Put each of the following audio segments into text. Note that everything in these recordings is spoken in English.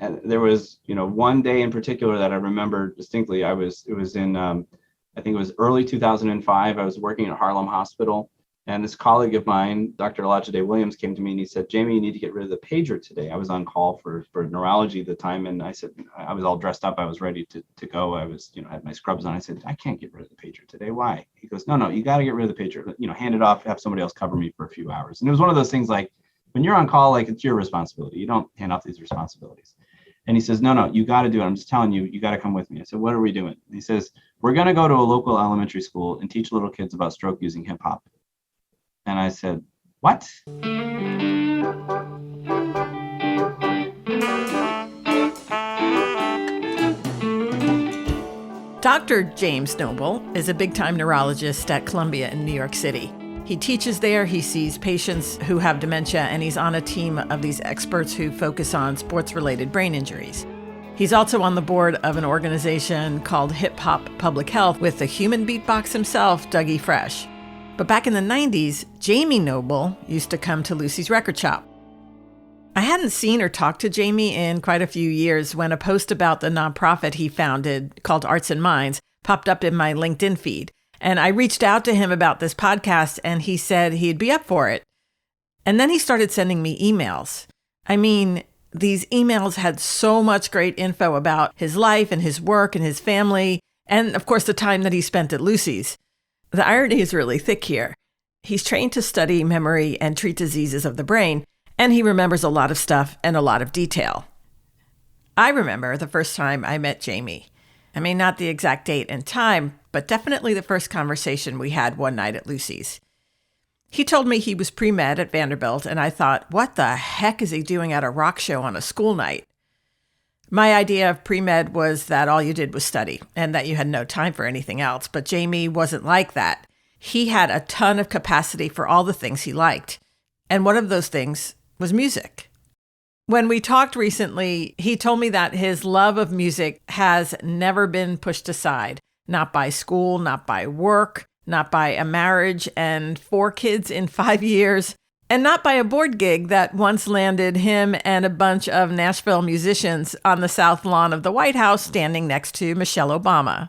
And there was, one day in particular that I remember distinctly. It was in, I think it was early 2005. I was working at Harlem Hospital, and this colleague of mine, Dr. Olajide Williams, came to me and he said, "Jamie, you need to get rid of the pager today." I was on call for neurology at the time, and I said, I was all dressed up. I was ready to go. I was, had my scrubs on. I said, "I can't get rid of the pager today. Why?" He goes, "No, you got to get rid of the pager. Hand it off, have somebody else cover me for a few hours." And it was one of those things like, when you're on call, like, it's your responsibility. You don't hand off these responsibilities. And he says, no, you got to do it. I'm just telling you, you got to come with me. I said, "What are we doing?" And he says, "We're going to go to a local elementary school and teach little kids about stroke using hip hop." And I said, "What?" Dr. James Noble is a big-time neurologist at Columbia in New York City. He teaches there, he sees patients who have dementia, and he's on a team of these experts who focus on sports-related brain injuries. He's also on the board of an organization called Hip Hop Public Health with the human beatbox himself, Dougie Fresh. But back in the 90s, Jamie Noble used to come to Lucy's record shop. I hadn't seen or talked to Jamie in quite a few years when a post about the nonprofit he founded called Arts and Minds popped up in my LinkedIn feed. And I reached out to him about this podcast, and he said he'd be up for it. And then he started sending me emails. I mean, these emails had so much great info about his life and his work and his family, and of course the time that he spent at Lucy's. The irony is really thick here. He's trained to study memory and treat diseases of the brain, and he remembers a lot of stuff and a lot of detail. I remember the first time I met Jamie. I mean, not the exact date and time, but definitely the first conversation we had one night at Lucy's. He told me he was pre-med at Vanderbilt, and I thought, what the heck is he doing at a rock show on a school night? My idea of pre-med was that all you did was study and that you had no time for anything else, but Jamie wasn't like that. He had a ton of capacity for all the things he liked, and one of those things was music. When we talked recently, he told me that his love of music has never been pushed aside, not by school, not by work, not by a marriage and 4 kids in 5 years, and not by a board gig that once landed him and a bunch of Nashville musicians on the south lawn of the White House standing next to Michelle Obama.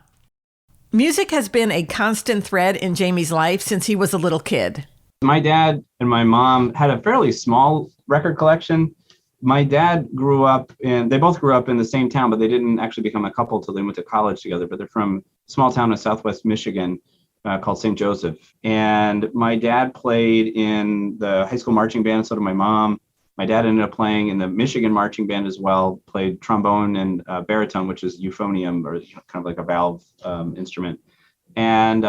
Music has been a constant thread in Jamie's life since he was a little kid. My dad and my mom had a fairly small record collection. My dad they both grew up in the same town, but they didn't actually become a couple till they went to college together. But they're from a small town in Southwest Michigan called St. Joseph. And my dad played in the high school marching band, so did my mom. My dad ended up playing in the Michigan marching band as well, played trombone and baritone, which is euphonium, or kind of like a valve instrument. And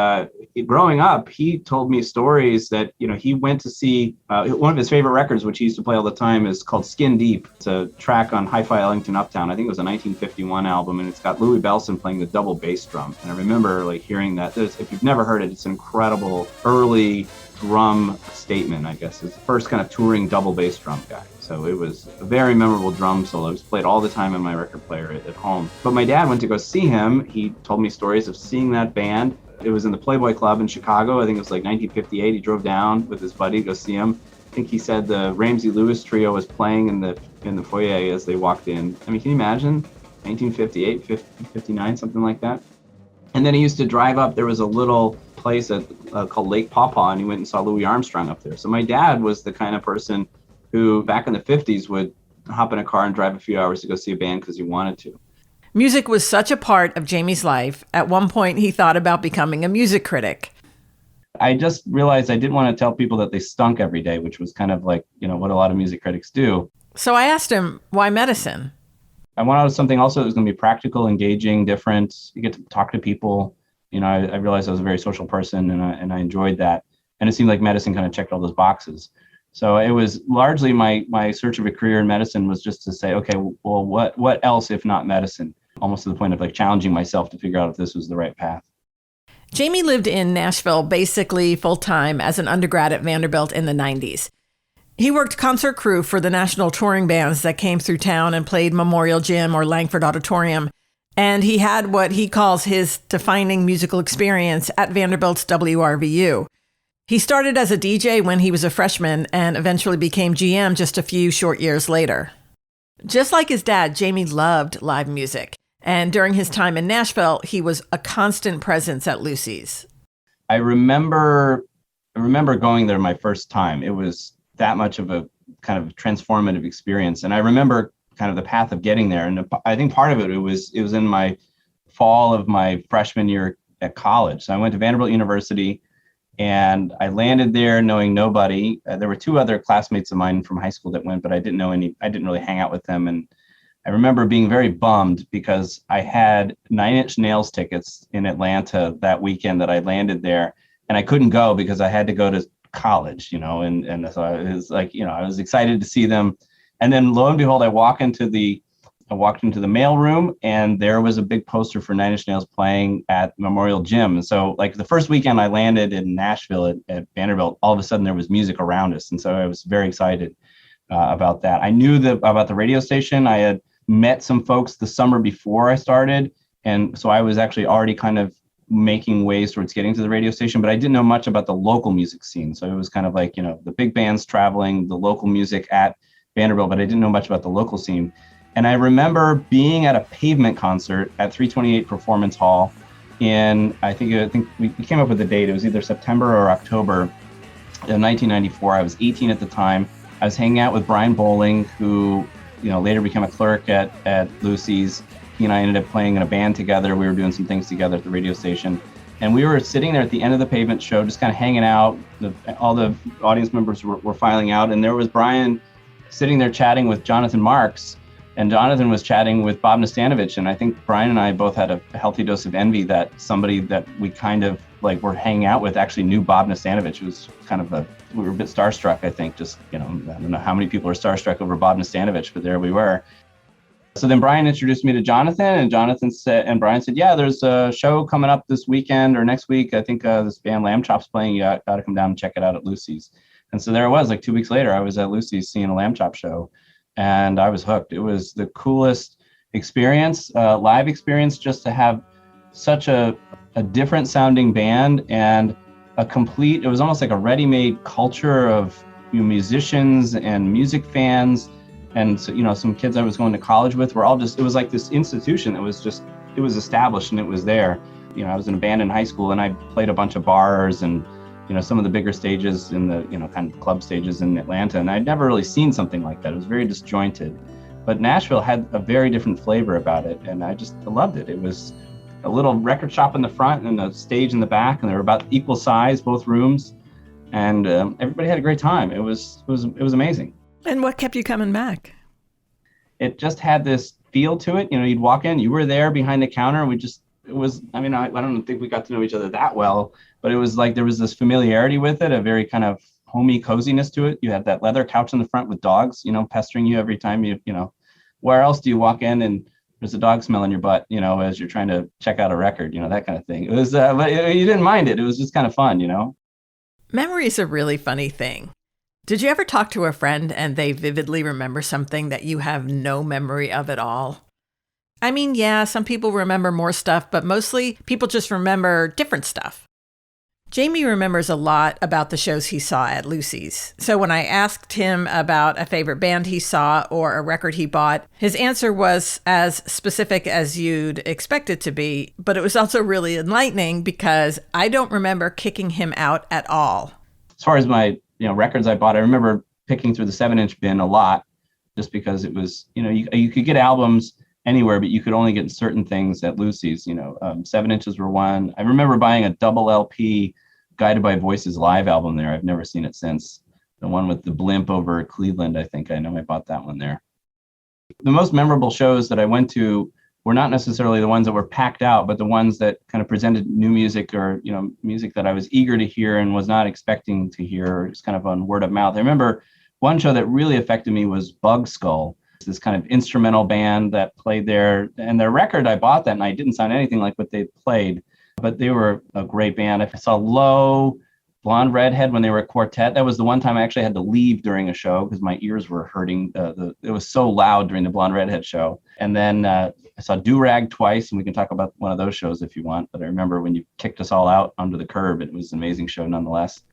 growing up, he told me stories that, he went to see one of his favorite records, which he used to play all the time, is called Skin Deep. It's a track on Hi-Fi Ellington Uptown. I think it was a 1951 album, and it's got Louis Bellson playing the double bass drum. And I remember hearing that. If you've never heard it, it's an incredible early drum statement, I guess. It's the first kind of touring double bass drum guy. So it was a very memorable drum solo. It was played all the time in my record player at home. But my dad went to go see him. He told me stories of seeing that band. It was in the Playboy Club in Chicago. I think it was 1958. He drove down with his buddy to go see him. I think he said the Ramsey Lewis trio was playing in the foyer as they walked in. I mean, can you imagine? 1958, 59, something like that. And then he used to drive up. There was a little place called Lake Pawpaw, and he went and saw Louis Armstrong up there. So my dad was the kind of person who back in the 50s would hop in a car and drive a few hours to go see a band because he wanted to. Music was such a part of Jamie's life. At one point, he thought about becoming a music critic. I just realized I didn't want to tell people that they stunk every day, which was kind of like, what a lot of music critics do. So I asked him, why medicine? I wanted something also that was going to be practical, engaging, different. You get to talk to people. I realized I was a very social person, and I enjoyed that. And it seemed like medicine kind of checked all those boxes. So it was largely my search of a career in medicine was just to say, okay, well, what else if not medicine? Almost to the point of challenging myself to figure out if this was the right path. Jamie lived in Nashville basically full-time as an undergrad at Vanderbilt in the 90s. He worked concert crew for the national touring bands that came through town and played Memorial Gym or Langford Auditorium. And he had what he calls his defining musical experience at Vanderbilt's WRVU. He started as a DJ when he was a freshman and eventually became GM just a few short years later. Just like his dad, Jamie loved live music. And during his time in Nashville, he was a constant presence at Lucy's. I remember going there my first time. It was that much of a kind of transformative experience. And I remember kind of the path of getting there. And I think part of it was in my fall of my freshman year at college. So I went to Vanderbilt University and I landed there knowing nobody. There were two other classmates of mine from high school that went, but I didn't really hang out with them. And I remember being very bummed because I had Nine Inch Nails tickets in Atlanta that weekend that I landed there, and I couldn't go because I had to go to college, and so I was like, I was excited to see them. And then lo and behold, I walked into the mail room and there was a big poster for Nine Inch Nails playing at Memorial Gym. And so like the first weekend I landed in Nashville at Vanderbilt, all of a sudden there was music around us. And so I was very excited about that. I knew about the radio station. I had met some folks the summer before I started. And so I was actually already kind of making ways towards getting to the radio station, but I didn't know much about the local music scene. So it was kind of like, the big bands traveling, the local music at Vanderbilt, but I didn't know much about the local scene. And I remember being at a Pavement concert at 328 Performance Hall I think we came up with the date. It was either September or October in 1994. I was 18 at the time. I was hanging out with Brian Bowling, who later became a clerk at Lucy's. He and I ended up playing in a band together. We were doing some things together at the radio station. And we were sitting there at the end of the Pavement show, just kind of hanging out. All the audience members were filing out. And there was Brian sitting there chatting with Jonathan Marks. And Jonathan was chatting with Bob Nastanovich. And I think Brian and I both had a healthy dose of envy that somebody that we kind of like were hanging out with actually knew Bob Nastanovich. It was kind of we were a bit starstruck, I think. Just, I don't know how many people are starstruck over Bob Nastanovich, but there we were. So then Brian introduced me to Jonathan, and Brian said, yeah, there's a show coming up this weekend or next week. I think this band Lamb Chop's playing. You got to come down and check it out at Lucy's. And so there I was, like 2 weeks later, I was at Lucy's seeing a Lamb Chop show, and I was hooked. It was the coolest experience, live experience, just to have such a different sounding band and it was almost like a ready-made culture of musicians and music fans. And so, some kids I was going to college with were all it was like this institution that was it was established and it was there. I was in a band in high school and I played a bunch of bars and, some of the bigger stages in the, kind of club stages in Atlanta. And I'd never really seen something like that. It was very disjointed. But Nashville had a very different flavor about it. And I just loved it. It was a little record shop in the front and a stage in the back. And they were about equal size, both rooms. And everybody had a great time. It was amazing. And what kept you coming back? It just had this feel to it. You'd walk in, you were there behind the counter. I don't think we got to know each other that well, but it was like there was this familiarity with it, a very kind of homey coziness to it. You had that leather couch in the front with dogs, pestering you every time where else do you walk in and there's a dog smelling your butt, as you're trying to check out a record, that kind of thing. It was, but you didn't mind it. It was just kind of fun, Memory is a really funny thing. Did you ever talk to a friend and they vividly remember something that you have no memory of at all? I mean, yeah, some people remember more stuff, but mostly people just remember different stuff. Jamie remembers a lot about the shows he saw at Lucy's. So when I asked him about a favorite band he saw or a record he bought, his answer was as specific as you'd expect it to be, but it was also really enlightening because I don't remember kicking him out at all. As far as my records I bought, I remember picking through the 7-inch bin a lot just because it was, you could get albums anywhere, but you could only get certain things at Lucy's. 7 inches were one. I remember buying a double LP Guided by Voices live album there. I've never seen it since. The one with the blimp over Cleveland, I think. I know I bought that one there. The most memorable shows that I went to were not necessarily the ones that were packed out, but the ones that kind of presented new music or, music that I was eager to hear and was not expecting to hear, just kind of on word of mouth. I remember one show that really affected me was Bugskull, this kind of instrumental band that played there. And their record, I bought that night, didn't sound anything like what they played, but they were a great band. I saw Low, Blonde Redhead when they were a quartet. That was the one time I actually had to leave during a show because my ears were hurting. It was so loud during the Blonde Redhead show. And then I saw Do-Rag twice, and we can talk about one of those shows if you want. But I remember when you kicked us all out onto the curb, it was an amazing show nonetheless.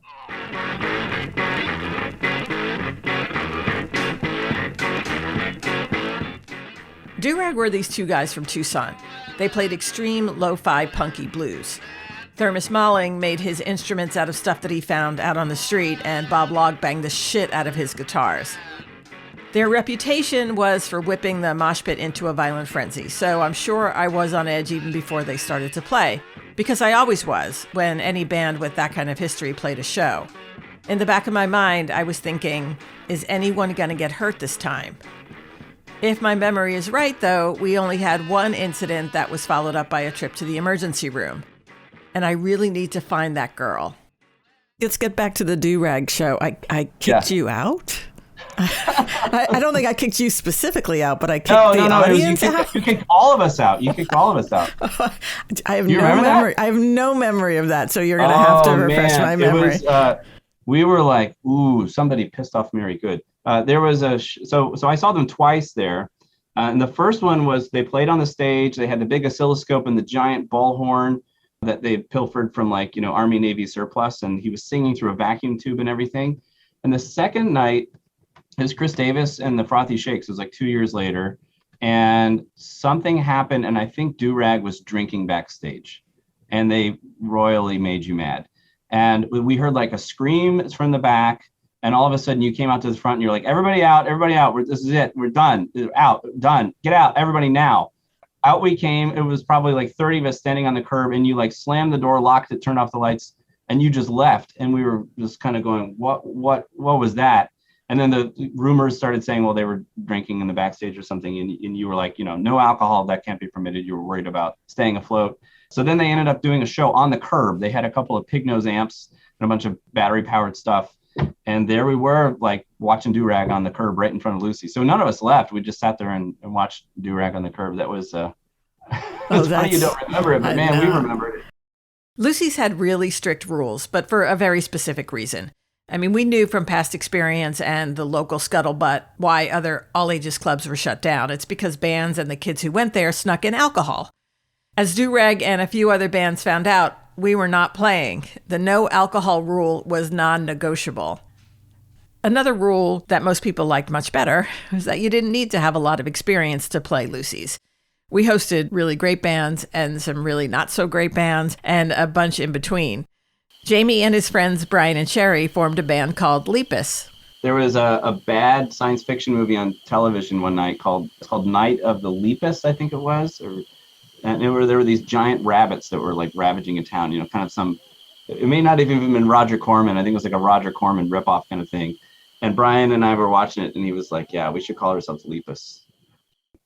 Do-Rag were these two guys from Tucson. They played extreme lo-fi punky blues. Thermus Malling made his instruments out of stuff that he found out on the street, and Bob Log banged the shit out of his guitars. Their reputation was for whipping the mosh pit into a violent frenzy, so I'm sure I was on edge even before they started to play, because I always was when any band with that kind of history played a show. In the back of my mind, I was thinking, is anyone going to get hurt this time? If my memory is right, though, we only had one incident that was followed up by a trip to the emergency room. And I really need to find that girl. Let's get back to the Do-Rag show. I kicked you out? I don't think I kicked you specifically out, but I kicked the audience out. You kicked all of us out. You kicked all of us out. I have no memory. I have no memory of that, so you're going to have to refresh my memory. It was, we were like, ooh, somebody pissed off Mary Good. There was so I saw them twice there. And the first one was they played on the stage. They had the big oscilloscope and the giant bullhorn that they pilfered from Army Navy surplus. And he was singing through a vacuum tube and everything. And the second night is Chris Davis and the Frothy Shakes. It was like 2 years later. And something happened. And I think Do-Rag was drinking backstage. And they royally made you mad. And we heard like a scream from the back. And all of a sudden you came out to the front and you're like, everybody out. This is it. We're done. Out, done. Get out, everybody now. Out we came. It was probably like 30 of us standing on the curb, and you like slammed the door, locked it, turned off the lights, and you just left. And we were just kind of going, what was that? And then the rumors started saying, well, they were drinking in the backstage or something. And you were like, no alcohol, that can't be permitted. You were worried about staying afloat. So then they ended up doing a show on the curb. They had a couple of pig nose amps and a bunch of battery powered stuff. And there we were, like watching Do-Rag on the curb right in front of Lucy. So none of us left. We just sat there and watched Do-Rag on the curb. That was, it's funny you don't remember it, but man, we remembered it. Lucy's had really strict rules, but for a very specific reason. I mean, we knew from past experience and the local scuttlebutt why other all-ages clubs were shut down. It's because bands and the kids who went there snuck in alcohol. As Do-Rag and a few other bands found out, we were not playing. The no alcohol rule was non-negotiable. Another rule that most people liked much better was that you didn't need to have a lot of experience to play Lucy's. We hosted really great bands and some really not so great bands and a bunch in between. Jamie and his friends Brian and Sherry formed a band called Lepus. There was a bad science fiction movie on television one night called Night of the Lepus, I think it was, and there were these giant rabbits that were like ravaging a town, it may not have even been Roger Corman. I think it was like a Roger Corman ripoff kind of thing. And Brian and I were watching it and he was like, yeah, we should call ourselves Lepus.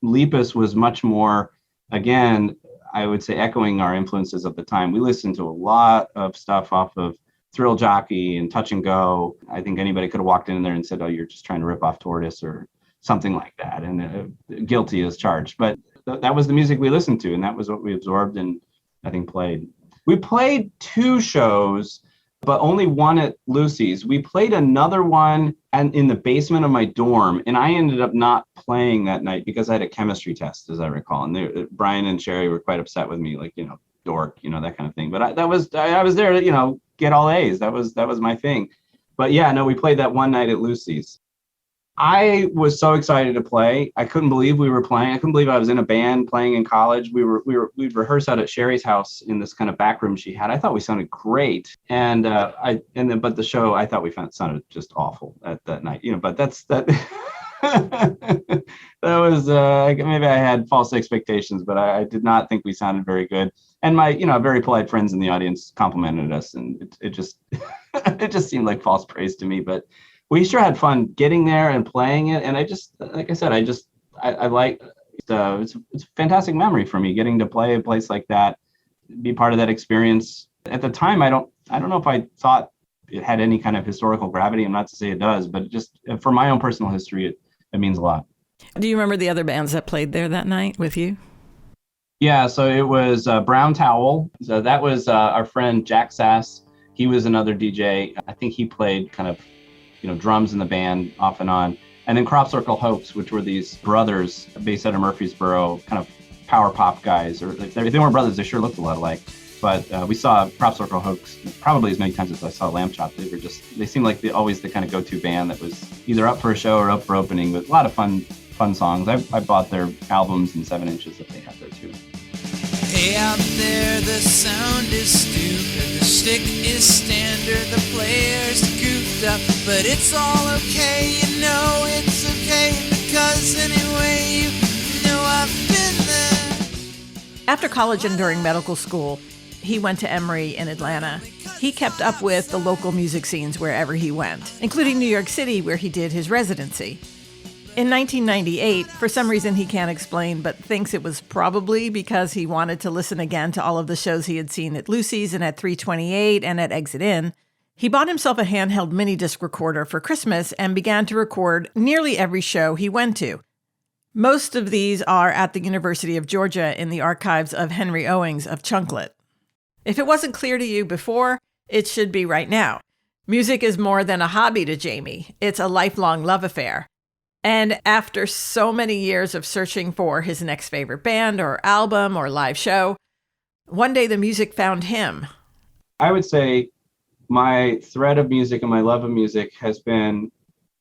Lepus was much more, again, I would say echoing our influences of the time. We listened to a lot of stuff off of Thrill Jockey and Touch and Go. I think anybody could have walked in there and said, oh, you're just trying to rip off Tortoise or something like that. And guilty as charged. But that was the music we listened to, and that was what we absorbed and I think played. We played 2 shows, but only one at Lucy's. We played another one in the basement of my dorm, and I ended up not playing that night because I had a chemistry test, as I recall. And Brian and Sherry were quite upset with me, like, dork, that kind of thing. But I was there to, get all A's. That was my thing. But yeah, no, we played that one night at Lucy's. I was so excited to play. I couldn't believe we were playing. I couldn't believe I was in a band playing in college. We'd rehearse out at Sherry's house in this kind of back room she had. I thought we sounded great. But the show I thought we sounded just awful at that night. But that that was maybe I had false expectations, but I did not think we sounded very good. And my very polite friends in the audience complimented us, and it just it just seemed like false praise to me. But we sure had fun getting there and playing it. And I just, like I said, I like, it's a fantastic memory for me getting to play a place like that, be part of that experience. At the time, I don't know if I thought it had any kind of historical gravity. I'm not to say it does, but just for my own personal history, it means a lot. Do you remember the other bands that played there that night with you? Yeah, so it was Brown Towel. So that was our friend Jack Sass. He was another DJ. I think he played kind of drums in the band off and on. And then Circle Hoax, which were these brothers based out of Murfreesboro, kind of power pop guys. Or if they weren't brothers, they sure looked a lot alike. But we saw Circle Hoax probably as many times as I saw Lamb Chop. They seemed like always the kind of go-to band that was either up for a show or up for opening, with a lot of fun fun songs. I bought their albums and 7 inches that they had there too. Hey, out there, the sound is stupid, the shtick is standard, the player's goofed up, but it's all okay, you know it's okay, because anyway, you know I've been there. After college and during medical school, he went to Emory in Atlanta. He kept up with the local music scenes wherever he went, including New York City, where he did his residency. In 1998, for some reason he can't explain, but thinks it was probably because he wanted to listen again to all of the shows he had seen at Lucy's and at 328 and at Exit In, he bought himself a handheld mini disc recorder for Christmas and began to record nearly every show he went to. Most of these are at the University of Georgia in the archives of Henry Owings of Chunklet. If it wasn't clear to you before, it should be right now. Music is more than a hobby to Jamie. It's a lifelong love affair. And after so many years of searching for his next favorite band or album or live show, one day the music found him. I would say my thread of music and my love of music has been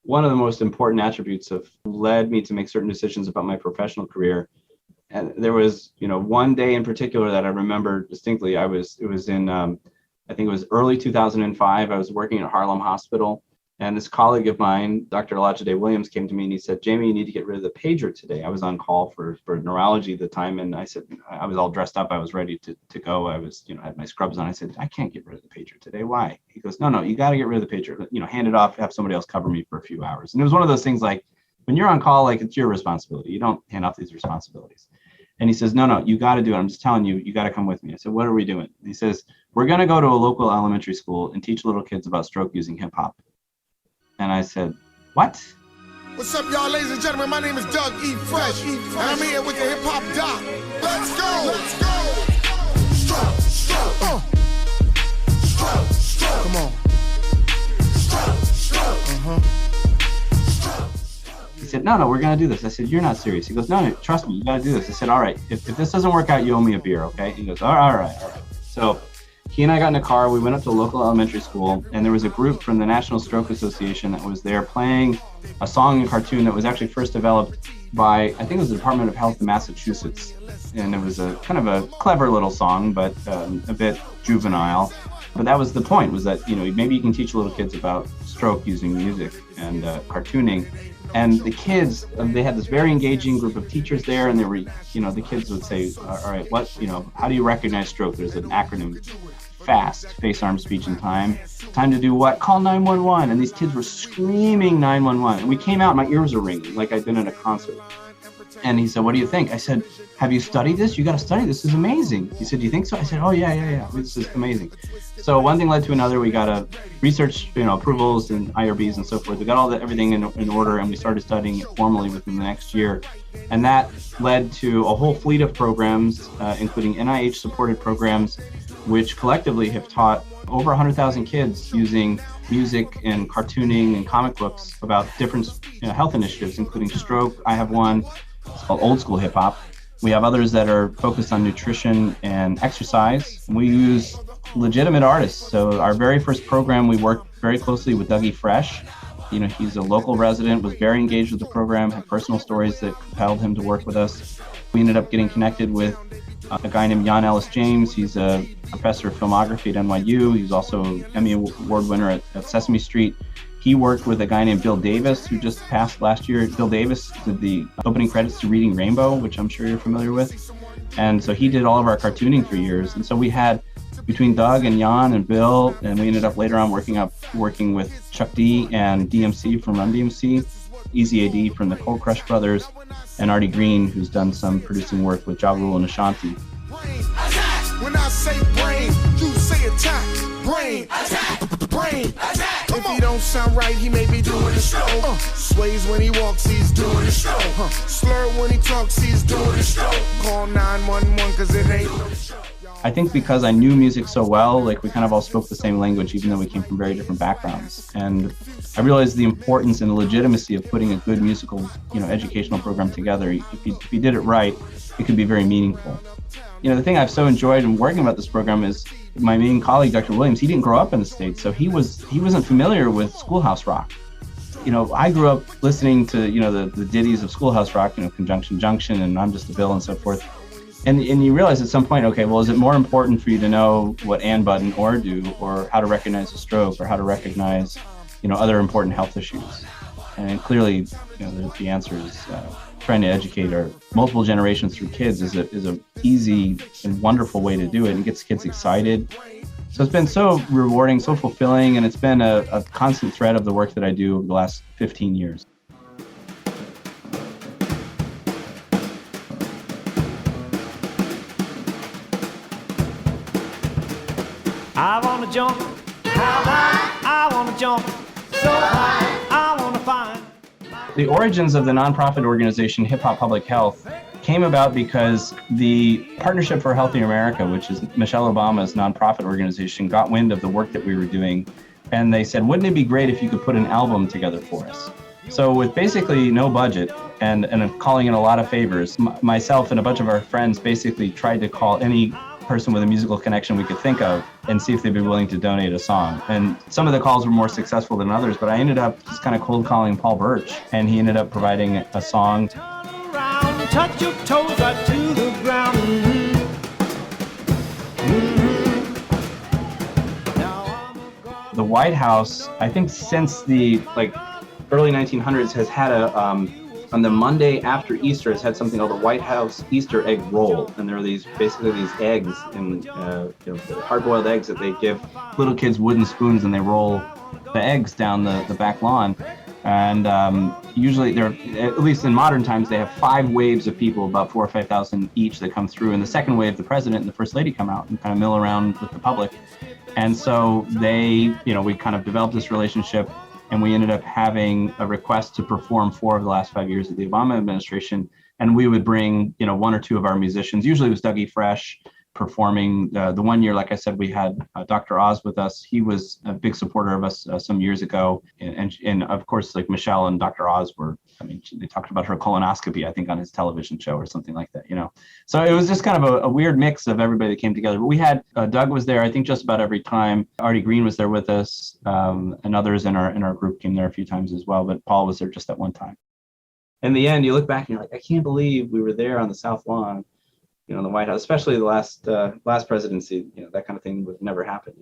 one of the most important attributes of led me to make certain decisions about my professional career. And there was, one day in particular that I remember distinctly. It was in, I think it was early 2005. I was working at Harlem Hospital. And this colleague of mine, Dr. Olajide Williams, came to me and he said, Jamie, you need to get rid of the pager today. I was on call for neurology at the time. And I said, I was all dressed up. I was ready to go. I was, had my scrubs on. I said, I can't get rid of the pager today. Why? He goes, no, you got to get rid of the pager. Hand it off, have somebody else cover me for a few hours. And it was one of those things like when you're on call, like it's your responsibility. You don't hand off these responsibilities. And he says, no, you got to do it. I'm just telling you, you got to come with me. I said, what are we doing? And he says, we're going to go to a local elementary school and teach little kids about stroke using hip hop. And I said, what? What's up, y'all, ladies and gentlemen? My name is Doug E. Fresh, and I'm here with the Hip Hop Doc. Let's go! Stroke, stroke, stroke, come on. He said, no, we're going to do this. I said, you're not serious. He goes, no, trust me, you got to do this. I said, all right, if this doesn't work out, you owe me a beer, okay? He goes, all right. So he and I got in a car, we went up to a local elementary school, and there was a group from the National Stroke Association that was there playing a song and cartoon that was actually first developed by, I think it was the Department of Health in Massachusetts. And it was a kind of a clever little song, but a bit juvenile. But that was the point, was that, maybe you can teach little kids about stroke using music and cartooning. And the kids, they had this very engaging group of teachers there, and they were, the kids would say, all right, how do you recognize stroke? There's an acronym, FAST, face, arm, speech, and time. Time to do what? Call 911. And these kids were screaming 911. And we came out, my ears were ringing, like I'd been at a concert. And he said, what do you think? I said, have you studied this? You got to study this. This is amazing. He said, do you think so? I said, oh, yeah. This is amazing. So one thing led to another. We got a research, approvals and IRBs and so forth. We got everything in order, and we started studying it formally within the next year. And that led to a whole fleet of programs, including NIH-supported programs, which collectively have taught over 100,000 kids using music and cartooning and comic books about different health initiatives, including stroke. I have one. It's called Old School Hip Hop. We have others that are focused on nutrition and exercise. We use legitimate artists. So our very first program, we worked very closely with Dougie Fresh. He's a local resident, was very engaged with the program, had personal stories that compelled him to work with us. We ended up getting connected with a guy named Jan Ellis James. He's a professor of filmography at NYU. He's also an Emmy Award winner at Sesame Street. He worked with a guy named Bill Davis, who just passed last year. Bill Davis did the opening credits to Reading Rainbow, which I'm sure you're familiar with. And so he did all of our cartooning for years. And so we had, between Doug and Jan and Bill, and we ended up later on working with Chuck D and DMC from Run DMC, Easy AD from the Cold Crush Brothers, and Artie Green, who's done some producing work with Ja Rule and Ashanti. When I say brain, you say attack. Brain, attack, brain, attack. If he don't sound right, he may be doing the stroke. Sways when he walks, he's doing the stroke. Slur when he talks, he's doing the stroke. Call 911 cause it ain't no stroke. I think because I knew music so well, like we kind of all spoke the same language, even though we came from very different backgrounds. And I realized the importance and the legitimacy of putting a good musical, educational program together. If you did it right, it could be very meaningful. The thing I've so enjoyed in working about this program is my main colleague, Dr. Williams. He didn't grow up in the States, so he wasn't familiar with Schoolhouse Rock. I grew up listening to, the ditties of Schoolhouse Rock, Conjunction Junction and I'm Just a Bill and so forth. And you realize at some point, okay, well, is it more important for you to know what Ann Bud and Orr do, or how to recognize a stroke, or how to recognize, other important health issues? And clearly, the answer is trying to educate our multiple generations through kids is a easy and wonderful way to do it, and gets kids excited. So it's been so rewarding, so fulfilling, and it's been a constant thread of the work that I do over the last 15 years. I wanna jump, how high? I wanna jump, so high, I wanna find. The origins of the nonprofit organization Hip Hop Public Health came about because the Partnership for a Healthier America, which is Michelle Obama's nonprofit organization, got wind of the work that we were doing. And they said, wouldn't it be great if you could put an album together for us? So with basically no budget and calling in a lot of favors, myself and a bunch of our friends basically tried to call any person with a musical connection we could think of and see if they'd be willing to donate a song. And some of the calls were more successful than others, but I ended up just kind of cold calling Paul Birch, and he ended up providing a song. Around, touch your toes right to the ground. The White House, I think since the early 1900s, has had on the Monday after Easter, has had something called the White House Easter egg roll. And there are these eggs, and hard-boiled eggs that they give little kids wooden spoons, and they roll the eggs down the back lawn. And usually they're, at least in modern times, they have 5 waves of people, about 4,000 or 5,000 each, that come through. And the second wave, the president and the first lady come out and kind of mill around with the public. And so we kind of developed this relationship, and we ended up having a request to perform 4 of the last 5 years of the Obama administration. And we would bring, 1 or 2 of our musicians. Usually it was Dougie Fresh performing. The one year, like I said, we had Dr. Oz with us. He was a big supporter of us some years ago. And of course, Michelle and Dr. Oz they talked about her colonoscopy, I think, on his television show or something like that, So it was just kind of a weird mix of everybody that came together. But we had, Doug was there, I think, just about every time. Artie Green was there with us, and others in our group came there a few times as well. But Paul was there just that one time. In the end, you look back and you're like, I can't believe we were there on the South Lawn, in the White House, especially the last presidency. That kind of thing would never happen.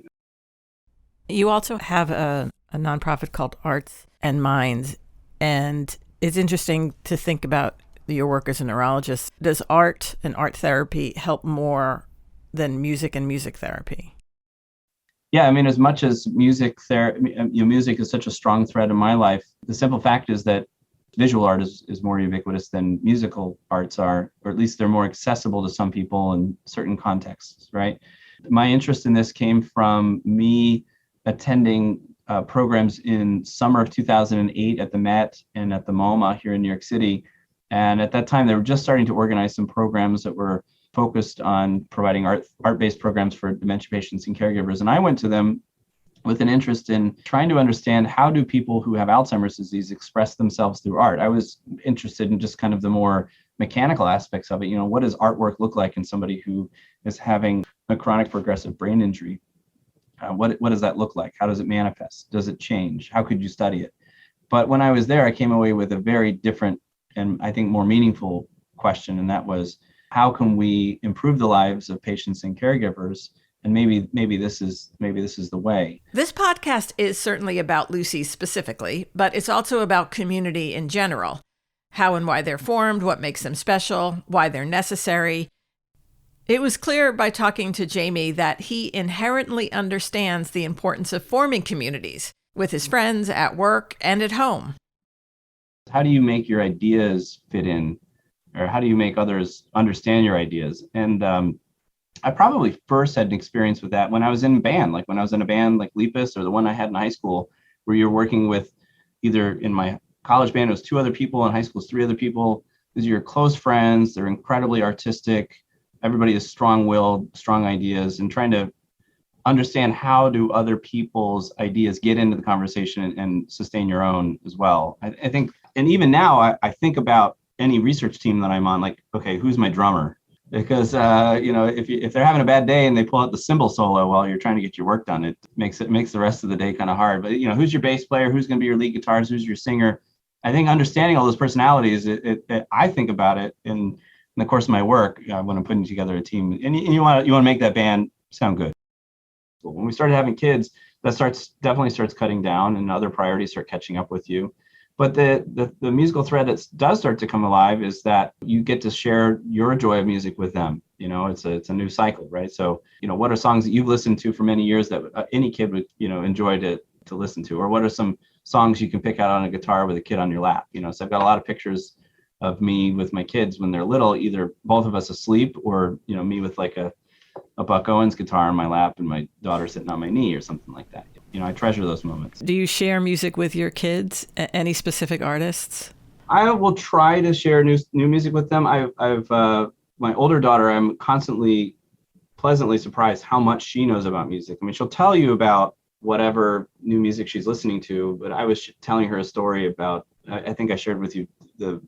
You also have a nonprofit called Arts and Minds, and it's interesting to think about your work as a neurologist. Does art and art therapy help more than music and music therapy? Yeah, as much as music is such a strong thread in my life, the simple fact is that visual art is more ubiquitous than musical arts are, or at least they're more accessible to some people in certain contexts, right? My interest in this came from me attending programs in summer of 2008 at the Met and at the MoMA here in New York City. And at that time, they were just starting to organize some programs that were focused on providing art-based programs for dementia patients and caregivers. And I went to them with an interest in trying to understand, how do people who have Alzheimer's disease express themselves through art? I was interested in just kind of the more mechanical aspects of it. What does artwork look like in somebody who is having a chronic progressive brain injury? What does that look like? How does it manifest? Does it change? How could you study it? But when I was there, I came away with a very different and I think more meaningful question, and that was, how can we improve the lives of patients and caregivers? And maybe this is the way. This podcast is certainly about Lucy specifically, but it's also about community in general. How and why they're formed, what makes them special, why they're necessary. It was clear by talking to Jamie that he inherently understands the importance of forming communities with his friends at work and at home. How do you make your ideas fit in, or how do you make others understand your ideas? And I probably first had an experience with that when I was in band, when I was in a band like Lepus, or the one I had in high school, where you're working with, either in my college band, it was 2 other people, in high school, it's 3 other people. These are your close friends. They're incredibly artistic. Everybody is strong-willed, strong ideas, and trying to understand, how do other people's ideas get into the conversation and sustain your own as well. I think, and even now, I think about any research team that I'm on, okay, who's my drummer? because if they're having a bad day and they pull out the cymbal solo while you're trying to get your work done, it makes the rest of the day kind of hard. But who's your bass player, who's going to be your lead guitarist, who's your singer? I think understanding all those personalities, I think about it in the course of my work when I'm putting together a team, and you want to make that band sound good. When we started having kids, that definitely starts cutting down, and other priorities start catching up with you. But the musical thread that does start to come alive is that you get to share your joy of music with them. It's a new cycle, right? So, what are songs that you've listened to for many years that any kid would, enjoy to listen to? Or what are some songs you can pick out on a guitar with a kid on your lap? So I've got a lot of pictures of me with my kids when they're little, either both of us asleep or, me with like a Buck Owens guitar on my lap and my daughter sitting on my knee or something like that. I treasure those moments. Do you share music with your kids? Any specific artists? I will try to share new music with them. I've my older daughter, I'm constantly pleasantly surprised how much she knows about music. I mean, she'll tell you about whatever new music she's listening to, but I was telling her a story about, I think I shared with you, the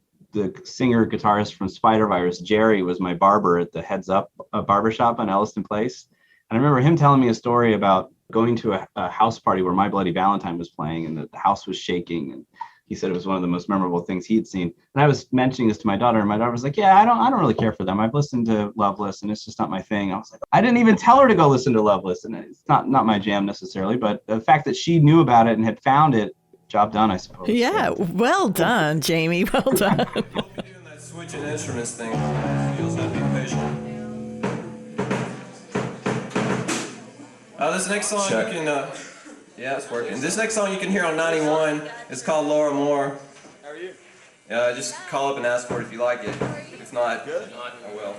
singer guitarist from Spider Virus, Jerry, was my barber at the Heads Up barbershop on Elliston Place. And I remember him telling me a story about going to a house party where My Bloody Valentine was playing, and the house was shaking, and he said it was one of the most memorable things he'd seen. And I was mentioning this to my daughter, and my daughter was like, yeah, I don't really care for them. I've listened to Loveless, and it's just not my thing. I was like, I didn't even tell her to go listen to Loveless, and it's not my jam necessarily, but the fact that she knew about it and had found it, job done, I suppose. Yeah, well done, Jamie, well done. Doing that switching instruments thing, you'll have to be patient. This next song you can, yeah, it's working. This next song you can hear on 91. It's called Laura Moore. How are you? Just call up and ask for it if you like it. If not, good. I will.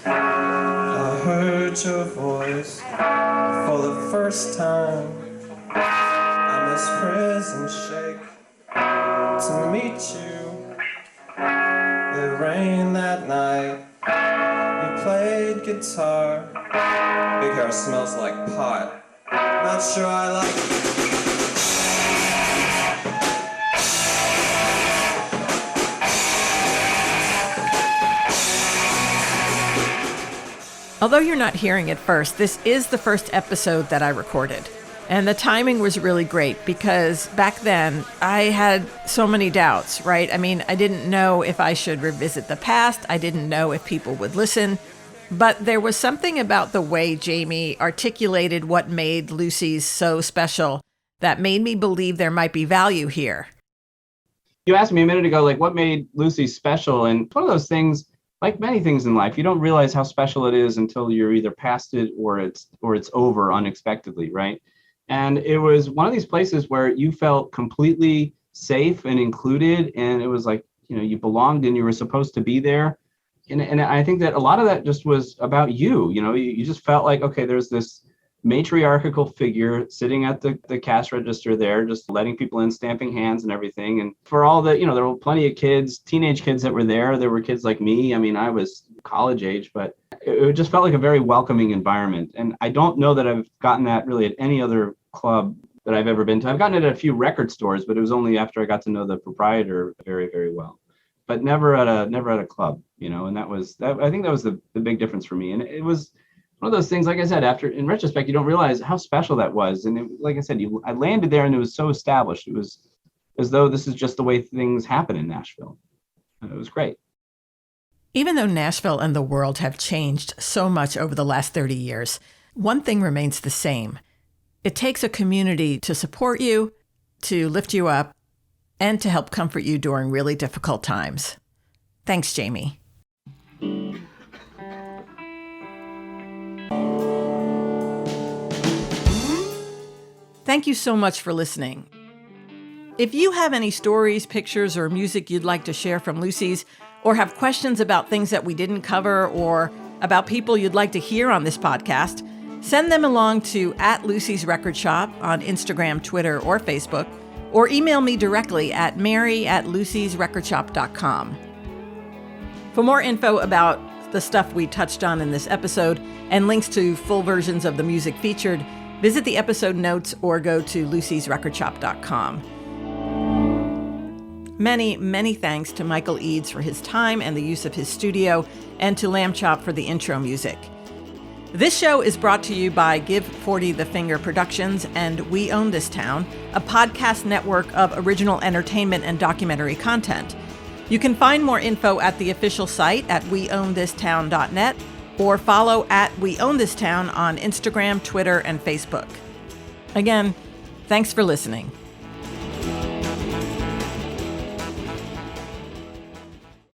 I heard your voice for the first time. I miss prison shake to meet you. It rained that night. You played guitar. Big hair smells like pot. Not sure I like it. Although you're not hearing it first, this is the first episode that I recorded. And the timing was really great because back then I had so many doubts, right? I mean, I didn't know if I should revisit the past. I didn't know if people would listen. But there was something about the way Jamie articulated what made Lucy's so special that made me believe there might be value here. You asked me a minute ago, like, what made Lucy special? And it's one of those things, like many things in life, you don't realize how special it is until you're either past it or it's over unexpectedly, right? And it was one of these places where you felt completely safe and included, and it was like, you belonged and you were supposed to be there. And I think that a lot of that just was about you. You just felt like, okay, there's this matriarchal figure sitting at the cash register there, just letting people in, stamping hands and everything. And for all the, there were plenty of kids, teenage kids that were there. There were kids like me. I mean, I was college age, but it just felt like a very welcoming environment. And I don't know that I've gotten that really at any other club that I've ever been to. I've gotten it at a few record stores, but it was only after I got to know the proprietor very, very well. But never at a club, and that was that. I think that was the big difference for me. And it was one of those things, like I said, after in retrospect, you don't realize how special that was. And like I said, I landed there and it was so established. It was as though this is just the way things happen in Nashville. It was great. Even though Nashville and the world have changed so much over the last 30 years, one thing remains the same. It takes a community to support you, to lift you up, and to help comfort you during really difficult times. Thanks, Jamie. Thank you so much for listening. If you have any stories, pictures, or music you'd like to share from Lucy's, or have questions about things that we didn't cover, or about people you'd like to hear on this podcast, send them along to @Lucy's Record Shop on Instagram, Twitter, or Facebook, or email me directly at mary@lucysrecordshop.com. For more info about the stuff we touched on in this episode and links to full versions of the music featured, visit the episode notes or go to lucysrecordshop.com. Many, many thanks to Michael Eads for his time and the use of his studio, and to Lamb Chop for the intro music. This show is brought to you by Give 40 the Finger Productions and We Own This Town, a podcast network of original entertainment and documentary content. You can find more info at the official site at weownthistown.net or follow at We Own This Town on Instagram, Twitter, and Facebook. Again, thanks for listening.